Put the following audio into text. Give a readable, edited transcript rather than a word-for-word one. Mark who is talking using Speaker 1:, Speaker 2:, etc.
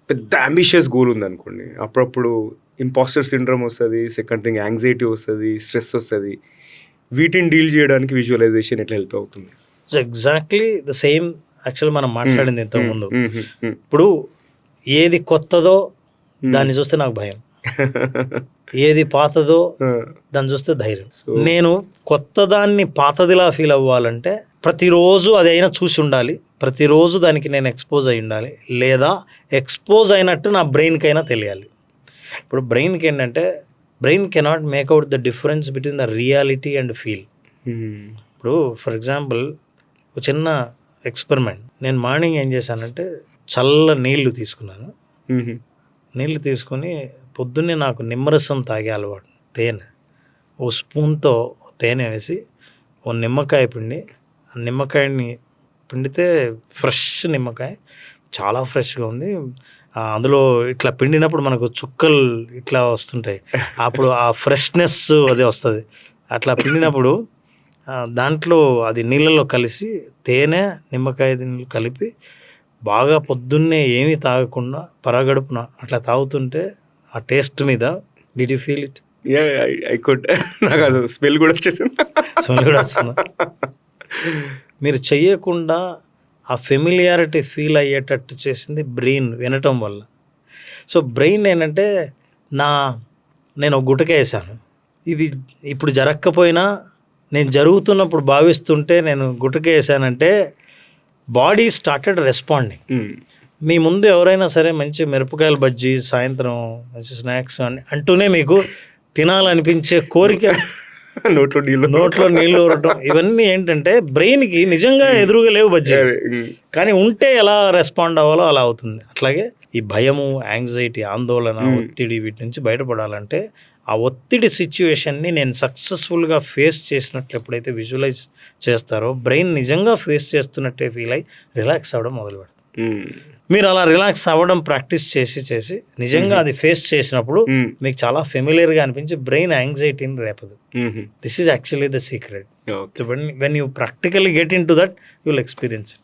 Speaker 1: పెద్ద ambitious goal ఉందనుకోండి, అప్పుడప్పుడు ఇంపాస్టర్ సిండ్రోమ్ వస్తుంది, సెకండ్ థింగ్ యాంగ్జైటీ వస్తుంది, స్ట్రెస్ వస్తుంది. వీటిని డీల్ చేయడానికి విజువలైజేషన్ ఎట్లా హెల్ప్ అవుతుంది?
Speaker 2: So exactly the same actual మనం మాట్లాడింది ఇంతకుముందు. ఇప్పుడు ఏది కొత్తదో దాన్ని చూస్తే నాకు భయం, ఏది పాతదో దాన్ని చూస్తే ధైర్యం. నేను కొత్త దాన్ని పాతదిలా ఫీల్ అవ్వాలంటే ప్రతిరోజు అది అయినా చూసి ఉండాలి, ప్రతిరోజు దానికి నేను ఎక్స్పోజ్ అయి ఉండాలి, లేదా ఎక్స్పోజ్ అయినట్టు నా బ్రెయిన్కైనా తెలియాలి. ఇప్పుడు బ్రెయిన్కి ఏంటంటే brain cannot make out the difference between the reality and feel. ఇప్పుడు ఫర్ ఎగ్జాంపుల్ ఒక చిన్న ఎక్స్పెరిమెంట్, నేను మార్నింగ్ ఏం చేశానంటే చల్ల నీళ్లు తీసుకున్నాను. నీళ్ళు తీసుకొని పొద్దున్నే నాకు నిమ్మరసం తాగే అలవాటు, తేనె ఓ స్పూన్తో తేనె వేసి ఓ నిమ్మకాయ పిండి, ఆ నిమ్మకాయని పిండితే ఫ్రెష్ నిమ్మకాయ చాలా ఫ్రెష్గా ఉంది. అందులో ఇట్లా పిండినప్పుడు మనకు చుక్కలు ఇట్లా వస్తుంటాయి, అప్పుడు ఆ ఫ్రెష్నెస్ అది వస్తుంది. అట్లా పిండినప్పుడు దాంట్లో అది నీళ్ళలో కలిసి తేనె నిమ్మకాయ నీళ్ళు కలిపి బాగా పొద్దున్నే ఏమీ తాగకుండా పరగడుపున అట్లా తాగుతుంటే ఆ టేస్ట్ మీద డిడ్ యూ ఫీల్ ఇట్?
Speaker 1: నాకు అది స్మెల్ కూడా వచ్చేసింది.
Speaker 2: స్మెల్ కూడా వస్తుందా? మీరు చెయ్యకుండా ఆ ఫెమిలియారిటీ ఫీల్ అయ్యేటట్టు చేసింది బ్రెయిన్ వినటం వల్ల. సో బ్రెయిన్ ఏంటంటే నేను ఒక గుటక వేసాను, ఇది ఇప్పుడు జరగకపోయినా నేను జరుగుతున్నప్పుడు భావిస్తుంటే నేను గుటక వేసానంటే బాడీ స్టార్టెడ్ రెస్పాండింగ్. మీ ముందు ఎవరైనా సరే మంచి మిరపకాయల బజ్జీ, సాయంత్రం మంచి స్నాక్స్ అంటూనే మీకు తినాలనిపించే కోరిక, నోట్లో నీళ్ళు ఊరటం, ఇవన్నీ ఏంటంటే బ్రెయిన్కి నిజంగా ఎదురుగా లేవు బజ్జీ, కానీ ఉంటే ఎలా రెస్పాండ్ అవ్వాలో అలా అవుతుంది. అట్లాగే ఈ భయము, యాంగ్జైటీ, ఆందోళన, ఒత్తిడి, వీటి నుంచి బయటపడాలంటే ఆ ఒత్తిడి సిచ్యువేషన్ని నేను సక్సెస్ఫుల్గా ఫేస్ చేసినట్లు ఎప్పుడైతే విజువలైజ్ చేస్తారో బ్రెయిన్ నిజంగా ఫేస్ చేస్తున్నట్టే ఫీల్ అయ్యి రిలాక్స్ అవ్వడం మొదలు పెడతారు. మీరు అలా రిలాక్స్ అవ్వడం ప్రాక్టీస్ చేసి నిజంగా అది ఫేస్ చేసినప్పుడు మీకు చాలా ఫెమిలియర్గా అనిపించి బ్రెయిన్ యాంగ్జైటీని రేపదు. This is actually the secret. When you practically get into that you will experience it.